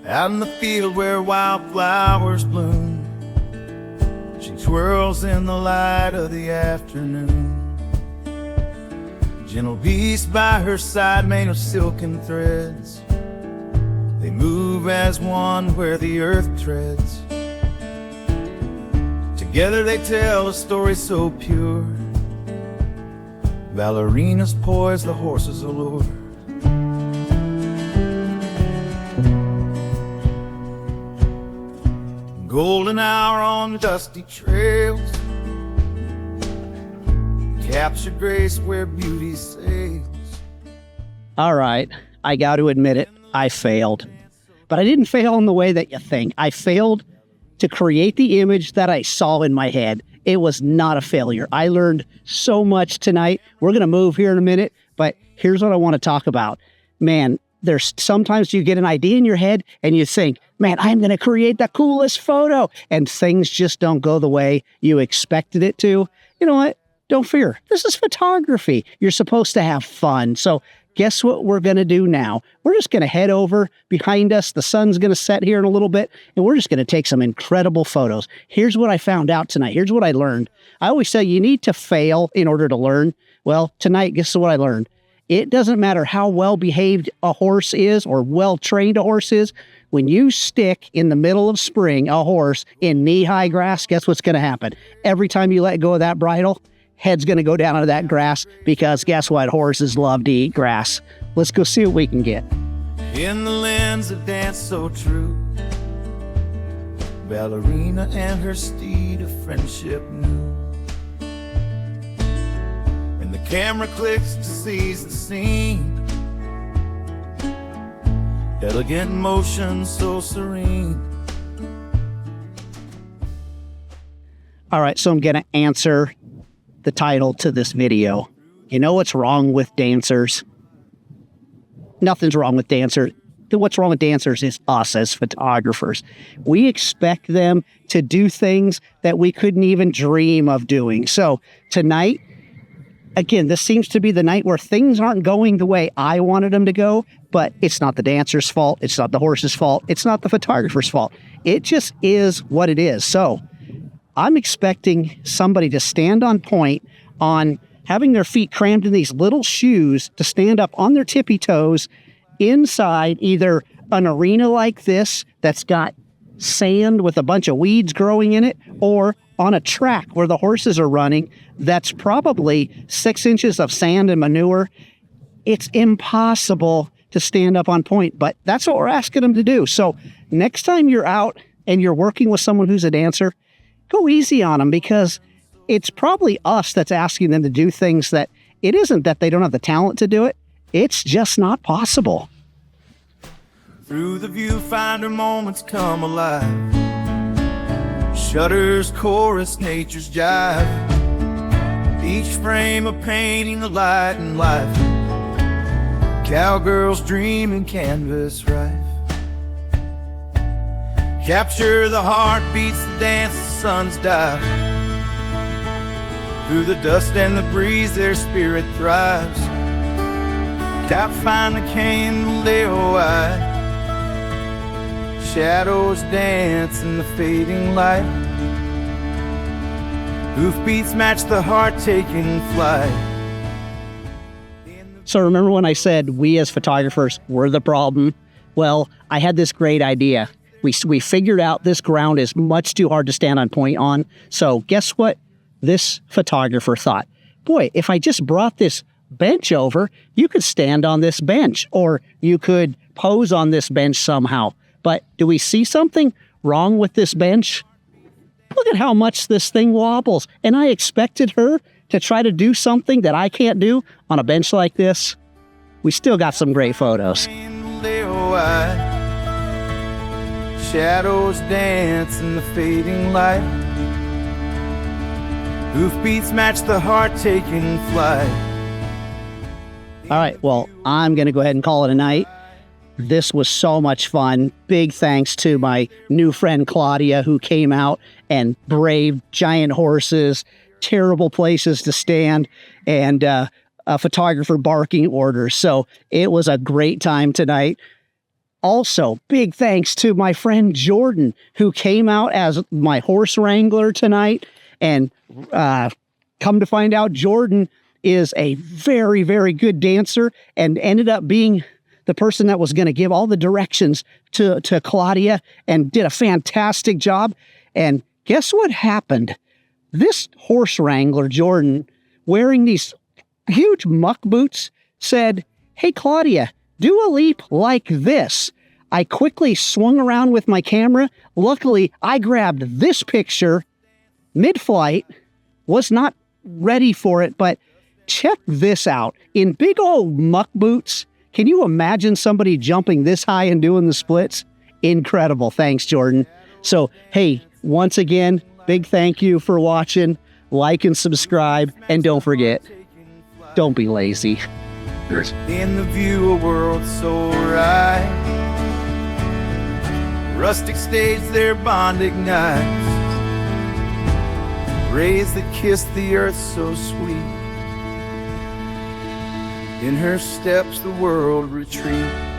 Out in the field where wildflowers bloom, she twirls in the light of the afternoon. Gentle beast by her side made of silken threads, they move as one where the earth treads. Together they tell a story so pure, ballerinas poise, the horses allure. Golden hour on dusty trails, capture grace where beauty sails. All right, I got to admit it, I failed. But I didn't fail in the way that you think. I failed to create the image that I saw in my head. It was not a failure. I learned so much tonight. We're going to move here in a minute, but here's what I want to talk about. Man, there's sometimes you get an idea in your head and you think, man, I'm going to create the coolest photo, and things just don't go the way you expected it to. You know what? Don't fear. This is photography. You're supposed to have fun. So guess what we're going to do now? We're just going to head over behind us. The sun's going to set here in a little bit, and we're just going to take some incredible photos. Here's what I found out tonight. Here's what I learned. I always say you need to fail in order to learn. Well, tonight, guess what I learned? It doesn't matter how well-behaved a horse is or well-trained a horse is. When you stick in the middle of spring a horse in knee-high grass, guess what's going to happen? Every time you let go of that bridle, head's going to go down into that grass, because guess what? Horses love to eat grass. Let's go see what we can get. In the lens of dance so true, ballerina and her steed of friendship knew. And the camera clicks to seize the scene, elegant motion so serene. All right, so I'm going to answer the title to this video. You know what's wrong with dancers? Nothing's wrong with dancers. What's wrong with dancers is us as photographers. We expect them to do things that we couldn't even dream of doing. So tonight, again, this seems to be the night where things aren't going the way I wanted them to go, but it's not the dancer's fault. It's not the horse's fault. It's not the photographer's fault. It just is what it is. So I'm expecting somebody to stand on point on having their feet crammed in these little shoes to stand up on their tippy toes inside either an arena like this that's got sand with a bunch of weeds growing in it, or on a track where the horses are running that's probably 6 inches of sand and manure. It's impossible to stand up on point, but that's what we're asking them to do. So next time you're out and you're working with someone who's a dancer, go easy on them, because it's probably us that's asking them to do things that it isn't that they don't have the talent to do it. It's just not possible. Through the viewfinder, moments come alive. Shutters, chorus, nature's jive. Each frame a painting of light and life. Cowgirls dreaming, canvas rife. Capture the heartbeats, the dance, the sun's dive. Through the dust and the breeze, their spirit thrives. Top find the cane, leo wide. Shadows dance in the fading light. Hoofbeats match the heart taking flight. So remember when I said we as photographers were the problem? Well, I had this great idea. We figured out this ground is much too hard to stand on point on. So guess what this photographer thought? Boy, if I just brought this bench over, you could stand on this bench, or you could pose on this bench somehow. But do we see something wrong with this bench? Look at how much this thing wobbles. And I expected her to try to do something that I can't do on a bench like this. We still got some great photos. Shadows dance in the fading light. Hoofbeats match the heart taking flight. All right, well, I'm going to go ahead and call it a night. This was so much fun. Big thanks to my new friend Claudia, who came out and braved giant horses, terrible places to stand, and a photographer barking orders. So it was a great time tonight. Also, big thanks to my friend Jordan, who came out as my horse wrangler tonight. And come to find out, Jordan is a very, very good dancer and ended up being the person that was going to give all the directions to Claudia and did a fantastic job. And guess what happened? This horse wrangler, Jordan, wearing these huge muck boots, said, "Hey, Claudia, do a leap like this." I quickly swung around with my camera. Luckily, I grabbed this picture mid-flight, was not ready for it, but check this out. In big old muck boots, can you imagine somebody jumping this high and doing the splits? Incredible. Thanks, Jordan. So, hey, once again, big thank you for watching. Like and subscribe, and don't forget, don't be lazy. In the view, a world so right. Rustic stage, their bond ignites. Rays that kiss the earth so sweet. In her steps, the world retreats.